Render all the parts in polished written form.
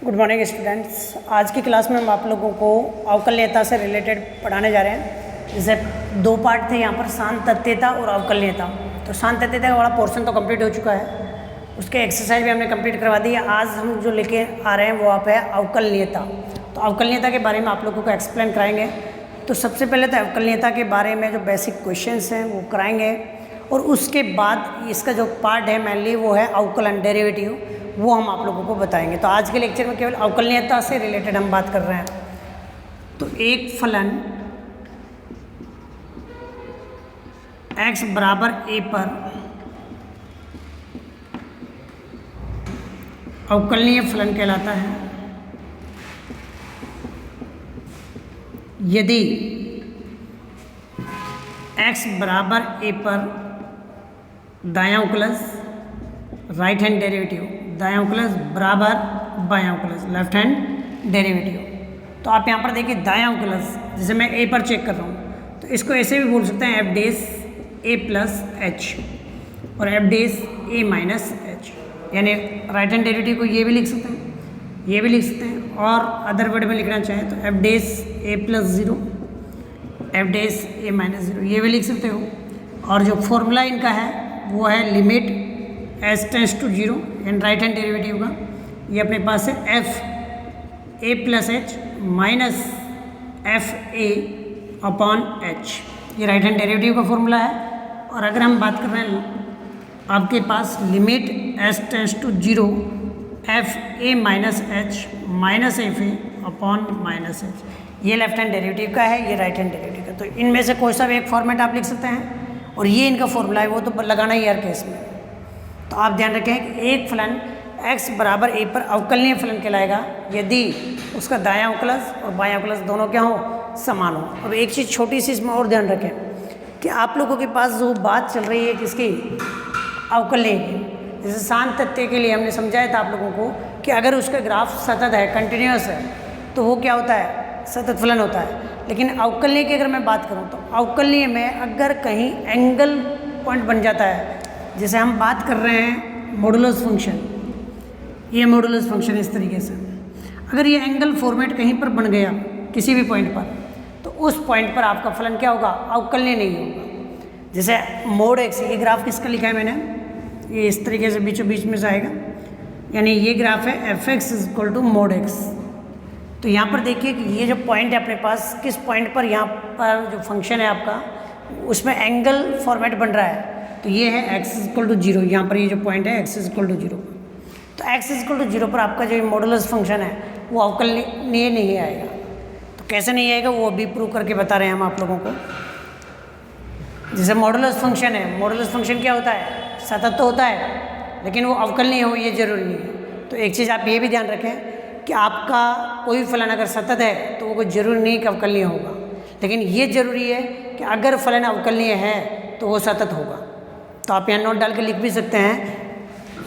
Good morning students. आज की class में हम आप लोगों को अवकलनीयता से रिलेटेड पढ़ाने जा रहे हैं। जैसे दो पार्ट थे यहाँ पर, सांतत्यता और अवकलनीयता। तो सांतत्यता का वाला पोर्शन तो कंप्लीट हो चुका है, उसके एक्सरसाइज भी हमने कंप्लीट करवा दी है। आज हम जो लेके आ रहे हैं वो आप है अवकलनीयता। तो अवकलनीयता के बारे में आप लोगों को एक्सप्लेन कराएंगे। तो सबसे पहले तो अवकलनीयता के बारे में जो बेसिक क्वेश्चंस हैं वो कराएंगे, और उसके बाद इसका जो पार्ट है मेनली वो है अवकलन, डेरिवेटिव, वो हम आप लोगों को बताएंगे। तो आज के लेक्चर में केवल अवकलनीयता से रिलेटेड हम बात कर रहे हैं। तो एक फलन x बराबर a पर अवकलनीय फलन कहलाता है यदि x बराबर a पर दायां अवकलज, राइट हैंड डेरिवेटिव, दायां अवकलज बराबर बायां अवकलज, लेफ्ट हैंड डेरिवेटिव। तो आप यहाँ पर देखिए दायां अवकलज, जैसे मैं a पर चेक कर रहा हूँ तो इसको ऐसे भी बोल सकते हैं f dash a plus H और f dash a minus H, यानी राइट हैंड डेरिवेटिव को ये भी लिख सकते हैं, ये भी लिख सकते हैं, और अदर वर्ड में लिखना चाहें तो f dash a plus zero, f dash a minus zero, ये भी लिख सकते हो। और जो फॉर्मूला इनका है वो है limit S tends to zero, and right hand derivative का ये अपने पास है f a plus H minus f a upon H, ये राइट हैंड डेरिवेटिव का फॉर्मूला है। और अगर हम बात कर रहे हैं आपके पास limit S tends to zero f a minus H minus f a upon minus H, ये लेफ्ट हैंड डेरिवेटिव का है, ये राइट हैंड डेरिवेटिव का। तो इनमें से कोई सा भी एक फॉर्मेट आप लिख सकते हैं, और ये इनका फॉर्मूला है, वो तो लगाना ही हर केस में। तो आप ध्यान रखें कि एक फलन x बराबर a पर अवकलनीय फलन कहलाएगा यदि उसका दायां अवकलज और बायां अवकलज दोनों क्या हो, समान हो। अब एक चीज़ छोटी सी इसमें और ध्यान रखें कि आप लोगों के पास जो बात चल रही है किसकी, अवकलनीय की। जैसे सांतत्य के लिए हमने समझाया था आप लोगों को कि अगर उसका ग्राफ सतत है, कंटिन्यूस है, तो वो क्या होता है, सतत फलन होता है। लेकिन अवकलनीय की अगर मैं बात करूँ तो अवकलनीय में अगर कहीं एंगल पॉइंट बन जाता है, जैसे हम बात कर रहे हैं मॉडुलस फंक्शन, ये मॉडुलस फंक्शन इस तरीके से, अगर ये एंगल फॉर्मेट कहीं पर बन गया किसी भी पॉइंट पर, तो उस पॉइंट पर आपका फलन क्या होगा, अवकलनीय नहीं होगा। जैसे मोड एक्स, ये ग्राफ किसका लिखा है मैंने, ये इस तरीके से बीचों बीच में से आएगा, यानी ये ग्राफ है F x is equal to mod X. तो यहाँ पर देखिए कि ये जो पॉइंट है अपने पास, किस पॉइंट पर यहाँ पर जो फंक्शन है आपका उसमें एंगल फॉर्मेट बन रहा है, तो ये है x इक्वल टू जीरो। यहाँ पर ये जो पॉइंट है x इक्वल टू जीरो, तो x इक्वल टू जीरो पर आपका जो मॉडुलस फंक्शन है वो अवकलनीय नहीं आएगा। तो कैसे नहीं आएगा वो अभी प्रूव करके बता रहे हैं हम आप लोगों को। जैसे मॉडुलस फंक्शन है, मॉडुलस फंक्शन क्या होता है, सतत तो होता है, लेकिन वो अवकलनीय हो ये जरूरी नहीं है। तो एक चीज़ आप ये भी ध्यान रखें कि आपका कोई फलन अगर सतत है तो वो कोई जरूरी नहीं कि अवकलनीय होगा, लेकिन ये जरूरी है कि अगर फलन अवकलनीय है तो वो सतत होगा। तो आप यहाँ नोट डाल के लिख भी सकते हैं,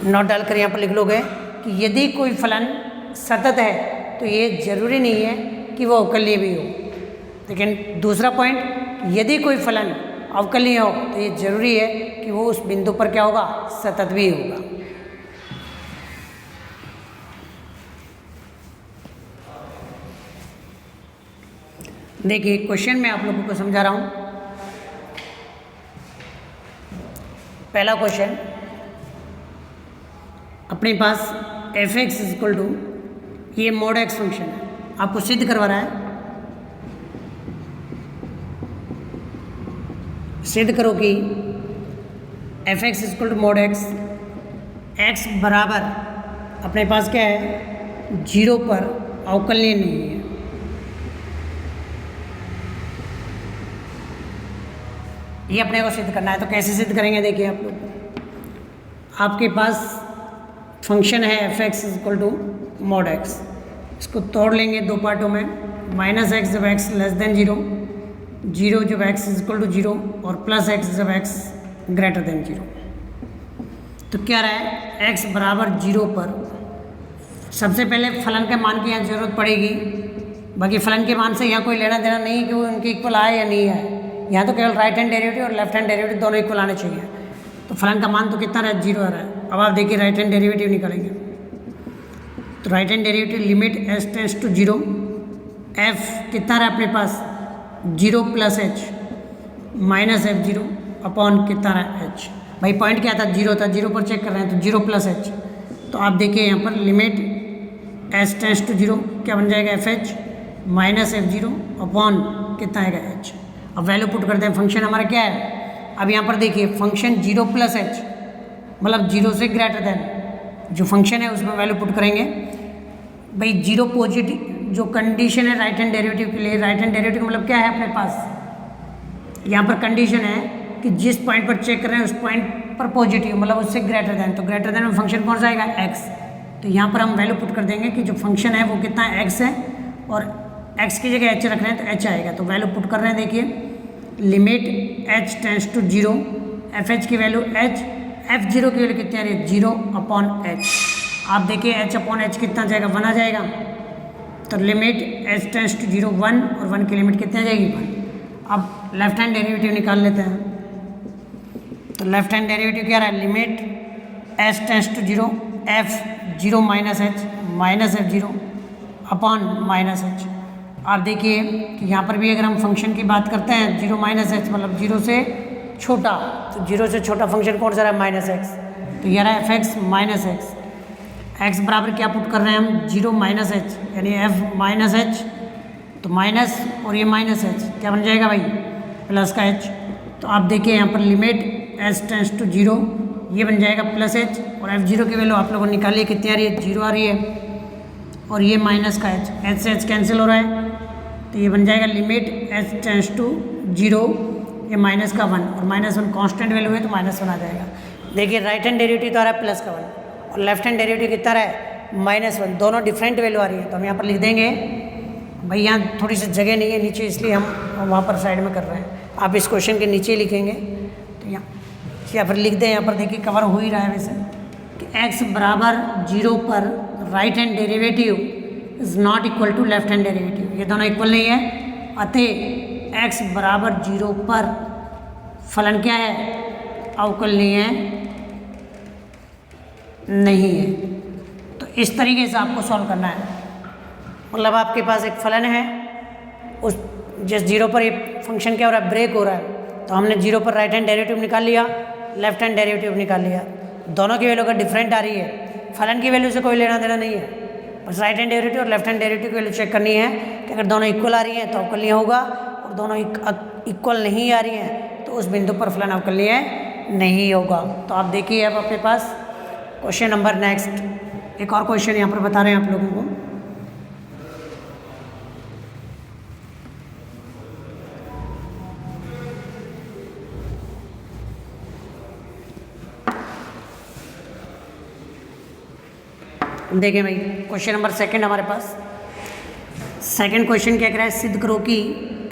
नोट डालकर यहाँ पर लिख लोगे कि यदि कोई फलन सतत है तो ये जरूरी नहीं है कि वो अवकलनीय भी हो। लेकिन दूसरा पॉइंट, यदि कोई फलन अवकलनीय हो तो ये जरूरी है कि वो उस बिंदु पर क्या होगा, सतत भी होगा। देखिए क्वेश्चन मैं आप लोगों को समझा रहा हूँ। पहला क्वेश्चन, अपने पास f x is equal to, ये मोड एक्स फंक्शन है, आपको सिद्ध करवा रहा है, सिद्ध करो कि F x is equal to mod x, x बराबर अपने पास क्या है, जीरो पर अवकलनीय नहीं है। ये अपने को सिद्ध करना है। तो कैसे सिद्ध करेंगे, देखिए आप लोग, आपके पास फंक्शन है F x is equal to mod x, इसको तोड़ लेंगे दो पार्टों में, माइनस एक्स जब x less than zero, zero जब x is equal to zero, और प्लस एक्स जब एक्स ग्रेटर देन जीरो। तो क्या रहा है, एक्स बराबर जीरो पर सबसे पहले फलन के मान की यहाँ जरूरत पड़ेगी, बाकी फलन के मान से यहाँ कोई लेना देना नहीं है कि वो उनके इक्वल आए या नहीं आए। यहाँ तो केवल राइट हैंड डेरिवेटिव और लेफ्ट हैंड डेरिवेटिव दोनों इक्वल आने चाहिए। तो फलन का मान तो कितना रहा है, जीरो आ रहा है। अब आप देखिए राइट हैंड डेरिवेटिव निकालेंगे, तो right hand derivative limit H tends to 0, F कितना रहा अपने पास 0 plus H minus F 0 upon कितना रहा एच। भाई पॉइंट क्या था 0 था, 0 पर चेक कर रहे हैं तो 0 प्लस एच। तो आप देखिए यहाँ पर लिमिट एच टेंस टू 0 क्या बन जाएगा F H minus F 0 upon कितना आएगा एच। अब वैल्यू पुट करते हैं, फंक्शन हमारा क्या है। अब यहाँ पर देखिए फंक्शन 0 प्लस एच मतलब 0 से ग्रेटर देन जो फंक्शन है उसमें वैल्यू पुट करेंगे। भाई 0 पॉजिटिव जो कंडीशन है राइट हैंड डेरिवेटिव के लिए, राइट हैंड डेरिवेटिव मतलब क्या है अपने पास यहाँ पर कंडीशन है कि जिस पॉइंट पर चेक कर रहे हैं उस पॉइंट पर पॉजिटिव मतलब उससे ग्रेटर देन, तो ग्रेटर देन में फंक्शन कौन सा आएगा एक्स। तो यहाँ पर हम वैल्यू पुट कर देंगे कि जो फंक्शन है वो कितना एक्स है और एक्स की जगह एच रख रहे हैं तो एच आएगा। तो वैल्यू पुट कर रहे हैं, देखिए limit H tends to 0, F H की वैल्यू एच, एफ 0 की वैल्यू कितनी आ रही है 0 अपॉन एच। आप देखिए एच अपॉन एच कितना जाएगा 1 आ जाएगा। तो लिमिट एच टेंस टू 0 1 और 1 की लिमिट कितनी आ जाएगी 1। अब लेफ्ट हैंड डेरिवेटिव निकाल लेते हैं। तो लेफ्ट हैंड डेरिवेटिव क्या रहा है limit H tends to 0, F 0 minus F 0 upon minus H. आप देखिए कि यहाँ पर भी अगर हम फंक्शन की बात करते हैं 0 माइनस एच मतलब 0 से छोटा, तो 0 से छोटा फंक्शन कौन सा रहा है माइनस एक्स। तो ये रहा F x minus x, x बराबर क्या पुट कर रहे हैं हम 0 माइनस एच यानी एफ माइनस एच, तो माइनस और ये माइनस एच क्या बन जाएगा भाई प्लस का एच। तो आप देखिए यहाँ पर लिमिट एच टेंस टू 0 ये बन जाएगा प्लस एच और एफ 0 की वैल्यू आप लोगों ने निकाली कितनी आ रही है 0 आ रही है और ये माइनस का एच से एच कैंसिल हो रहा है। तो ये बन जाएगा लिमिट एच टेंस टू 0 ये माइनस का 1 और माइनस 1 कॉन्स्टेंट वैल्यू है तो माइनस 1 आ जाएगा। देखिए राइट हैंड डेरिवेटिव तो आ रहा है प्लस का 1 और लेफ्ट हैंड डेरिवेटिव कितना रहा है माइनस 1, दोनों डिफरेंट वैल्यू आ रही है। तो हम यहाँ पर लिख देंगे, भाई यहाँ थोड़ी सी जगह नहीं है नीचे इसलिए हम वहाँ पर साइड में कर रहे हैं, आप इस क्वेश्चन के नीचे लिखेंगे। तो यहाँ पर लिख दें, यहाँ पर देखिए कवर हो ही रहा है वैसे कि x बराबर 0 पर right hand derivative is not equal to left hand derivative, ये दोनों इक्वल नहीं है। अतः x बराबर 0 पर फलन क्या है अवकलनीय नहीं है। तो इस तरीके से आपको सॉल्व करना है, मतलब आपके पास एक फलन है उस जिस 0 पर ये फंक्शन क्या हो रहा है ब्रेक हो रहा है, तो हमने 0 पर राइट हैंड डेरिवेटिव निकाल लिया, लेफ्ट हैंड डेरिवेटिव निकाल लिया, दोनों की वैल्यू अगर डिफरेंट आ रही है फलन की वैल्यू से कोई लेना देना नहीं है, बस राइट हैंड डेरिवेटिव और लेफ्ट हैंड डेरिवेटिव की वैल्यू चेक करनी है कि अगर दोनों इक्वल आ रही हैं तो अवकलनीय होगा और दोनों इक्वल नहीं आ रही हैं तो उस बिंदु पर फलन अवकलनीय नहीं होगा। तो आप देखिए अब आपके पास क्वेश्चन नंबर नेक्स्ट, एक और क्वेश्चन यहाँ पर बता रहे हैं आप लोगों को। देखिए भाई क्वेश्चन नंबर सेकंड हमारे पास, सेकंड क्वेश्चन क्या कह रहा है, सिद्ध करो कि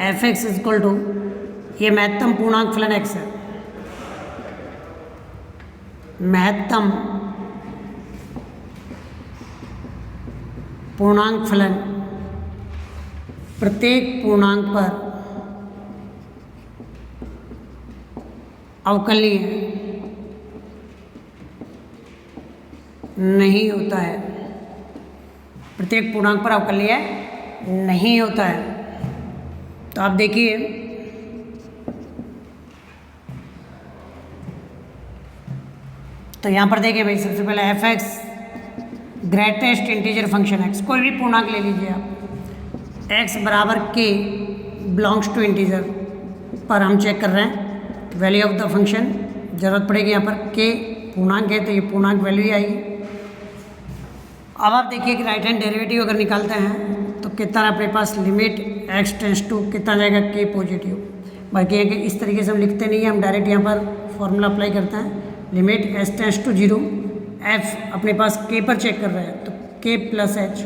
F x is equal to, ये महत्तम पूर्णांक फलन एक्स है, महत्तम पूर्णांक फलन प्रत्येक पूर्णांक पर अवकलनीय नहीं होता है, प्रत्येक पूर्णांक पर अवकलनीय नहीं होता है। तो आप देखिए तो यहाँ पर देखिए भाई सबसे पहले F x greatest integer function x, कोई भी पूर्णांक ले लीजिए आप, एक्स बराबर के बिलोंग्स टू इंटीजर पर हम चेक कर रहे हैं वैल्यू ऑफ द फंक्शन, जरूरत पड़ेगी यहाँ पर के पूर्णांक है तो ये पूर्णांक वैल्यू ही आएगी। अब आप देखिए कि राइट हैंड डेरिवेटिव अगर निकालते हैं तो कितना अपने पास लिमिट एक्स टेंस टू कितना जाएगा के पॉजिटिव, बाकी है कि इस तरीके से हम लिखते नहीं हैं, हम डायरेक्ट यहाँ पर फॉर्मूला अप्लाई करते हैं, limit S tends to 0, F अपने पास के पर चेक कर रहे हैं तो के प्लस एच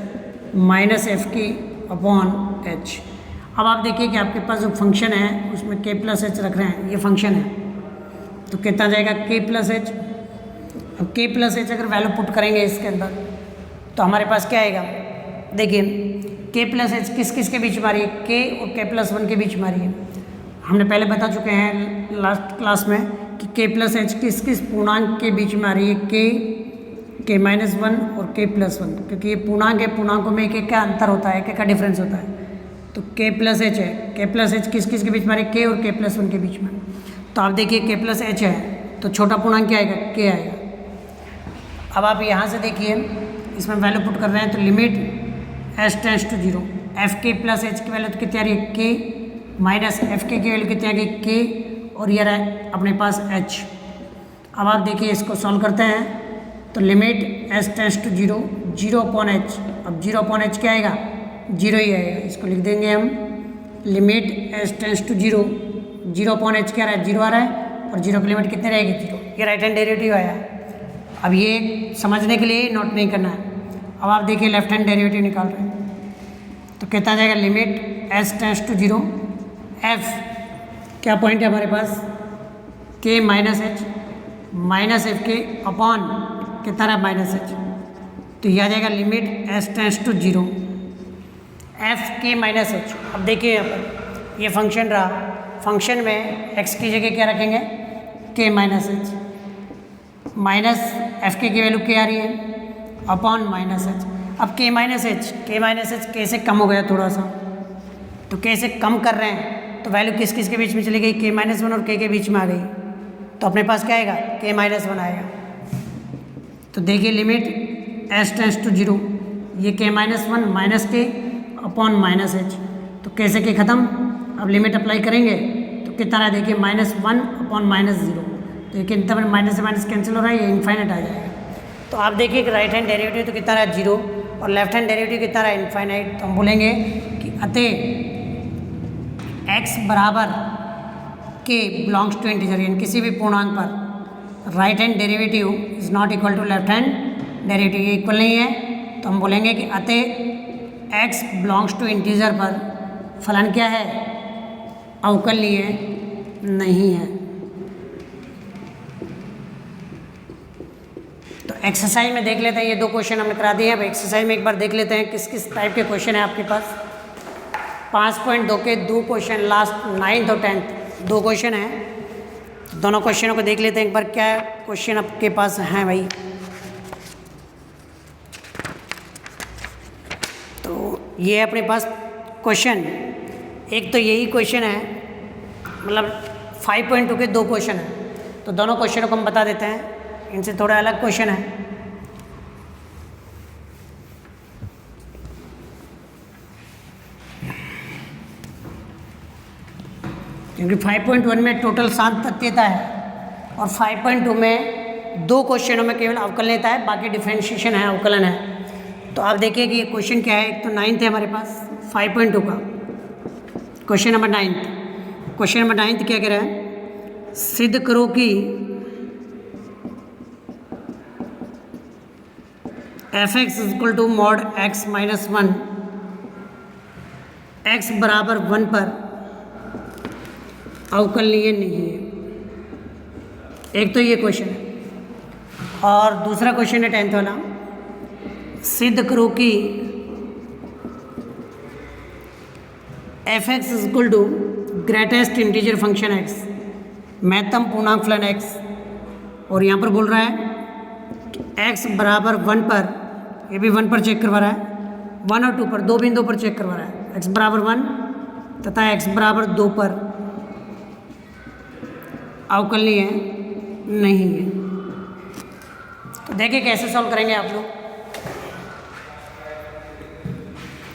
माइनस एफ की अपॉन एच। अब आप देखिए कि आपके पास जो फंक्शन है उसमें के प्लस एच रख रहे हैं, ये फंक्शन है तो कितना जाएगा के प्लस एच। अब के प्लस एच अगर वैल्यू पुट करेंगे इसके अंदर तो हमारे पास क्या आएगा, देखिए के प्लस एच किस किस के बीच में आ रही है, के और के प्लस 1 के बीच में आ रही है। हमने पहले बता चुके हैं लास्ट क्लास में कि के प्लस एच किस किस पूर्णांक के बीच में आ रही है, के के माइनस वन और के प्लस वन, क्योंकि ये पूर्णांक है, पूर्णांकों में एक का अंतर होता है, एक का डिफरेंस होता है। तो के प्लस एच है, के प्लस एच किस किस के बीच में आ रहा है, के और के प्लस वन के बीच में। तो आप देखिए के प्लस एच है तो छोटा पूर्णांक क्या आएगा, के आएगा। अब आप यहाँ से देखिए इसमें वैल्यू पुट कर रहे हैं तो limit S tends to zero, F K plus H की वैल्यू तो कितनी आ रही है, के माइनस एफ के की वैल्यू कितनी आ गई, के, और ये रहा अपने पास एच। अब आप देखिए इसको सॉल्व करते हैं तो limit S tends to zero, zero upon H, अब जीरो अपॉन एच क्या आएगा, जीरो ही आएगा। इसको लिख देंगे हम limit S tends to zero, zero upon H क्या आ रहा है, जीरो आ रहा है, और जीरो की लिमिट कितनी रहेगी, जीरो। ये राइट हैंड डेरिवेटिव आया। अब ये समझने के लिए नोट नहीं करना है। अब आप देखिए लेफ्ट हैंड डेरिवेटिव निकाल रहे हैं तो कितना आ जाएगा, limit S tends to zero, F क्या पॉइंट है हमारे पास, K minus H, minus F K upon कितना रहा, माइनस एच। तो ये आ जाएगा limit S tends to zero, F K minus H. अब देखिए यहाँ पर ये फंक्शन रहा, फंक्शन में एक्स की जगह क्या रखेंगे, के माइनस एच, माइनस एफ के की वैल्यू क्या आ रही है, अपॉन माइनस एच। अब के माइनस एच, के माइनस एच के से कम हो गया थोड़ा सा, तो के से कम कर रहे हैं तो वैल्यू किस किस के बीच में चली गई, के माइनस वन और के बीच में आ गई। तो अपने पास क्या आएगा, के माइनस वन आएगा। तो देखिए limit S tends to zero, ये K minus one minus K upon minus H, तो कैसे के ख़त्म। अब लिमिट अप्लाई करेंगे तो कितना रहा, देखिए minus one upon minus zero, तो ये कितना माइनस से माइनस कैंसिल हो रहा है, ये इनफाइनाइट आ जाएगा। तो आप देखिए कि राइट हैंड डेरिवेटिव तो कितना रहा, जीरो, और लेफ्ट हैंड डेरिवेटिव कितना रहा, इनफाइनाइट। तो हम बोलेंगे कि अतः x बराबर के बिलोंग्स टू इंटीजर, यानी किसी भी पूर्णांक पर right hand derivative is not equal to left hand derivative, ये इक्वल नहीं है। तो हम बोलेंगे कि अतः x बिलोंग्स टू इंटीजर पर फलन क्या है, अवकलनीय नहीं है। तो एक्सरसाइज में देख लेते हैं, ये दो क्वेश्चन हमने करा दिए हैं। अब एक्सरसाइज में एक बार देख लेते हैं किस किस टाइप के क्वेश्चन है आपके पास। 5.2 के दो क्वेश्चन, लास्ट 9th और 10th दो क्वेश्चन हैं। दोनों क्वेश्चनों को देख लेते हैं एक बार, क्या क्वेश्चन आपके पास हैं भाई। तो ये है अपने पास क्वेश्चन, एक तो यही क्वेश्चन है, मतलब 5.2 के दो क्वेश्चन हैं। तो दोनों क्वेश्चनों को हम बता देते हैं, इनसे थोड़ा अलग क्वेश्चन है। क्योंकि 5.1 में टोटल 7 तथ्यता है और 5.2 में दो क्वेश्चनों में केवल अवकलनीयता है, बाकी डिफरेंशिएशन है, अवकलन है। तो आप देखिए कि ये क्वेश्चन क्या है। एक तो 9th है हमारे पास 5.2 का question number 9th। Question number 9th क्या कह रहा है, सिद्ध करो कि F X equal to mod X minus one, X बराबर 1 पर अवकलनीय नहीं है। एक तो ये क्वेश्चन है और दूसरा क्वेश्चन है 10th वाला, सिद्ध करो कि F X equal to greatest integer function X, महत्तम पूर्णांक फलन एक्स, और यहाँ पर बोल रहा है एक्स बराबर 1 पर, ये भी 1 पर चेक करवा रहा है, 1 और 2 पर, दो बिंदु पर चेक करवा रहा है, एक्स बराबर 1 तथा एक्स बराबर 2 पर अवकलनीय नहीं है। तो देखिए कैसे सॉल्व करेंगे आप लोग।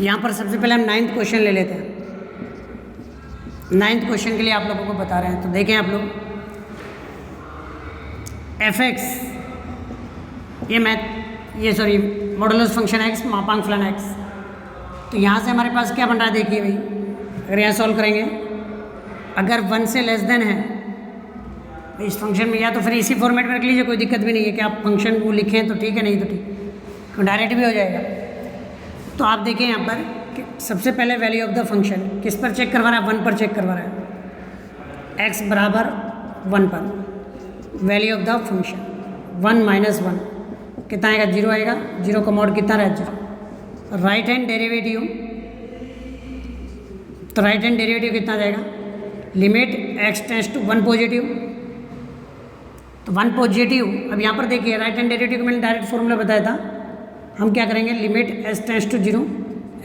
यहाँ पर सबसे पहले हम 9th क्वेश्चन ले लेते हैं। 9th क्वेश्चन के लिए आप लोगों को बता रहे हैं। तो देखें आप लोग, एफ एक्स ये मॉडुलस फंक्शन एक्स, मापांक फलन एक्स। तो यहाँ से हमारे पास क्या बन रहा है, देखिए भाई, अगर यहाँ सॉल्व करेंगे, अगर 1 से लेस देन है इस फंक्शन में, या तो फिर इसी फॉर्मेट में रख लीजिए, कोई दिक्कत भी नहीं है कि आप फंक्शन को लिखें तो ठीक है, नहीं तो ठीक, तो डायरेक्ट भी हो जाएगा। तो आप देखें यहाँ पर कि सबसे पहले वैल्यू ऑफ द फंक्शन किस पर चेक करवा रहा है, 1 पर चेक करवा रहा है, एक्स बराबर 1 पर value of the function 1 minus 1 कितना आएगा, 0 आएगा। 0 का मॉड कितना रहा, 0। राइट हैंड डेरिवेटिव, तो राइट हैंड डेरिवेटिव कितना जाएगा, limit X tends to 1 positive, तो 1 पॉजिटिव। अब यहाँ पर देखिए राइट हैंड डेरिवेटिव को मैंने डायरेक्ट फॉर्मूला बताया था, हम क्या करेंगे, limit S tends to 0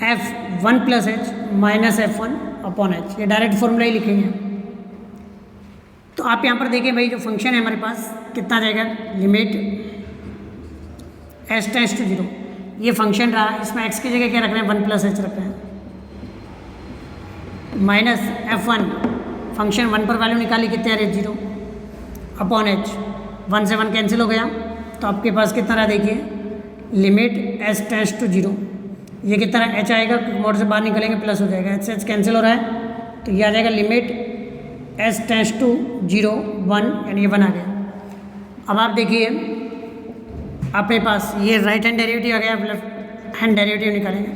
f1 plus H minus f1 upon H, ये डायरेक्ट फॉर्मूला ही लिखेंगे। तो आप यहाँ पर देखिए भाई जो फंक्शन है हमारे पास कितना जाएगा, लिमिट एस टेंड्स टू 0, ये फंक्शन रहा, इसमें x की जगह क्या रख रहे हैं, 1 प्लस एच रख रहे हैं, माइनस f1, फंक्शन 1 पर वैल्यू निकाली कितने आ रही है 0, अपॉन एच, 1 से 1 कैंसिल हो गया, तो आपके पास कितना रहा देखिए, लिमिट एस टेंड्स टू 0, ये कितना एच आएगा, मोड से बाहर निकलेंगे प्लस हो जाएगा, एच से एच कैंसिल हो रहा है, तो ये आ जाएगा लिमिट एस टेंड्स टू 0 1, यानी ये 1 आ गया। अब आप देखिए आपके पास ये राइट हैंड डेरिवेटिव आ गया, आप लेफ्ट हैंड डेरिवेटिव निकालेंगे,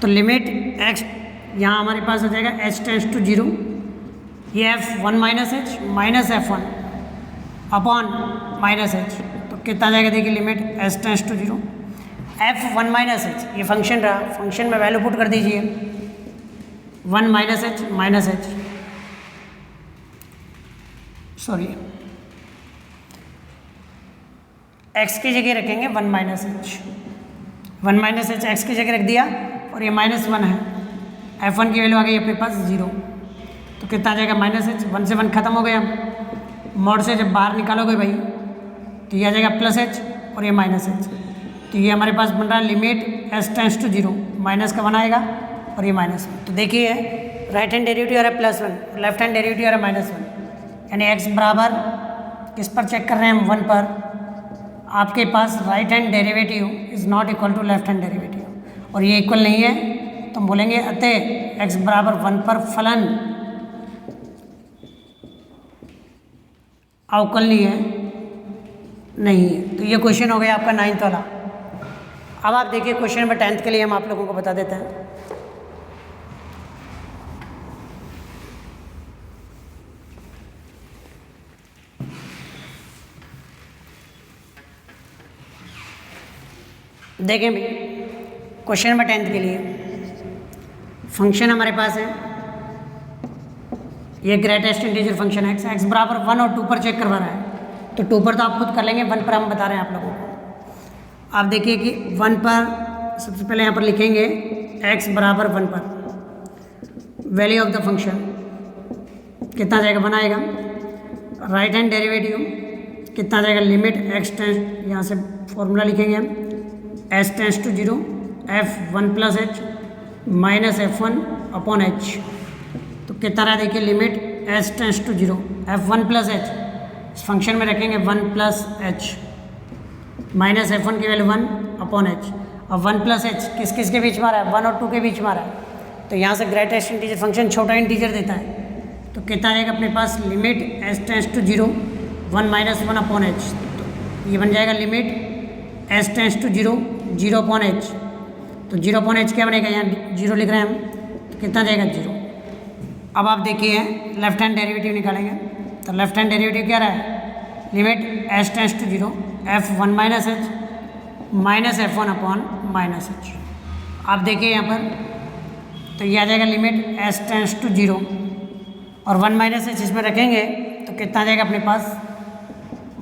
तो लिमिट एक्स यहाँ हमारे पास हो जाएगा एच टेंड्स टू 0, ये f1 minus H minus f1 upon minus H, तो कितना जाएगा देखिए, limit S tends to 0 f1 minus H, ये फंक्शन रहा, फंक्शन में वैल्यू पुट कर दीजिए 1 माइनस एच सॉरी x की जगह रखेंगे 1 माइनस एच x की जगह रख दिया, और ये -1 है, f1 की वैल्यू आ गई अपने पास 0, तो कितना आ जाएगा माइनस एच, 1 से 1 खत्म हो गया, मोड से जब बाहर निकालोगे भाई तो ये आ जाएगा प्लस एच और ये माइनस एच, तो ये हमारे पास बन रहा है limit S tends to 0, minus का 1 आएगा और ये -1, तो देखिए राइट हैंड डेरिवेटिव आ रहा है +1, लेफ्ट हैंड डेरिवेटिव आ रहा है -1, यानी x बराबर किस पर चेक कर रहे हैं हम, 1 पर, आपके पास right hand derivative is not equal to left hand derivative, और ये इक्वल नहीं है तो हम बोलेंगे अतः x बराबर 1 पर फलन अवकलनीय नहीं है। तो ये क्वेश्चन हो गया आपका 9th वाला। अब आप देखिए क्वेश्चन नंबर 10th के लिए हम आप लोगों को बता देते हैं। देखें भाई क्वेश्चन नंबर 10th के लिए फंक्शन हमारे पास है, ये ग्रेटेस्ट इंटीजर फंक्शन है x बराबर 1 और 2 पर चेक करवा रहा है, तो 2 पर तो आप खुद कर लेंगे, 1 पर हम बता रहे हैं आप लोगों को। आप देखिए कि 1 पर सबसे पहले यहाँ पर लिखेंगे x बराबर 1 पर वैल्यू ऑफ द फंक्शन कितना जाएगा, 1 आएगा, राइट हैंड डेरिवेटिव कितना जाएगा, लिमिट x टेंस, यहाँ से फॉर्मूला लिखेंगे हम, s tends to 0 f1 plus H minus f1 upon H, तो कितना रहा देखिए, limit s tends to 0 f1 plus H, इस फंक्शन में रखेंगे 1 प्लस एच माइनस f1 की वैल्यू 1 अपॉन एच, अब 1 प्लस एच किस किस के बीच में आ रहा है, 1 और 2 के बीच में आ रहा है, तो यहाँ से ग्रेटेस्ट इंटीजर फंक्शन छोटा इंटीजर देता है, तो कितना आएगा अपने पास, limit s tends to 0 1 minus 1 upon H, तो ये बन जाएगा limit s tends to 0 upon H, तो 0 अपॉन एच क्या बनेगा, यहाँ 0 लिख रहे हैं हम, तो कितना जाएगा 0। अब आप देखिए लेफ्ट हैंड डेरिवेटिव निकालेंगे, तो लेफ्ट हैंड डेरिवेटिव क्या रहा है, limit s tends to 0 f1 minus H minus f1 upon minus H. आप देखिए यहाँ पर तो ये आ जाएगा लिमिट s टेंस टू 0 और 1 माइनस एच इसमें रखेंगे, तो कितना आ जाएगा अपने पास,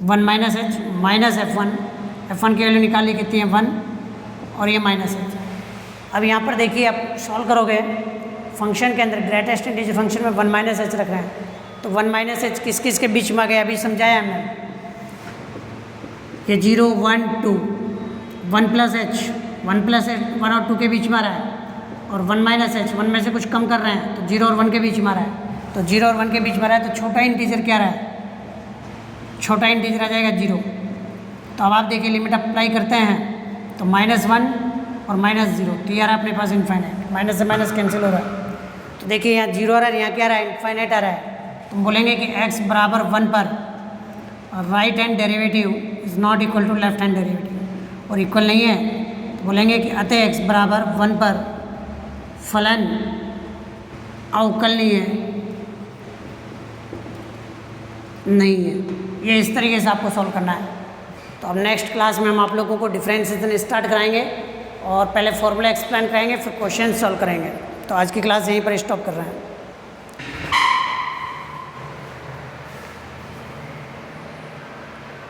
1 माइनस एच माइनस f1 की वैल्यू निकाली कितनी है 1 और ये माइनस एच। अब यहाँ पर देखिए आप सॉल्व करोगे, फंक्शन के अंदर ग्रेटेस्ट इंटीजर फंक्शन में 1 माइनस एच रख रहे हैं, तो 1 माइनस एच किस किस के बीच में आ गया, अभी समझाया हमने, ये 0 1 2 1 प्लस एच 1 और 2 के बीच में आ रहा है, और 1 माइनस एच 1 में से कुछ कम कर रहे हैं, तो 0 और 1 के बीच में आ रहा है, तो 0 और 1 के बीच में आ रहा है, तो छोटा इंटीजर क्या रहा है, छोटा इंटीजर आ जाएगा 0। तो अब आप देखिए लिमिट अप्लाई करते हैं, तो -1 और -0, तो ये आ रहा है अपने पास इनफाइनाइट, माइनस से माइनस कैंसिल हो रहा है, तो देखिए यहाँ 0 आ रहा है, यहाँ क्या आ रहा है, इनफाइनाइट आ रहा है, तो हम बोलेंगे कि x बराबर 1 पर right hand derivative is not equal to left hand derivative, और इक्वल नहीं है तो बोलेंगे कि अतः x बराबर 1 पर फलन अवकलनीय नहीं है। ये इस तरीके से आपको सॉल्व करना है। तो अब नेक्स्ट क्लास में हम आप लोगों को डिफरेंशिएशन स्टार्ट कराएंगे और पहले फॉर्मूला एक्सप्लेन कराएंगे, फिर क्वेश्चन सॉल्व करेंगे। तो आज की क्लास यहीं पर स्टॉप कर रहे हैं।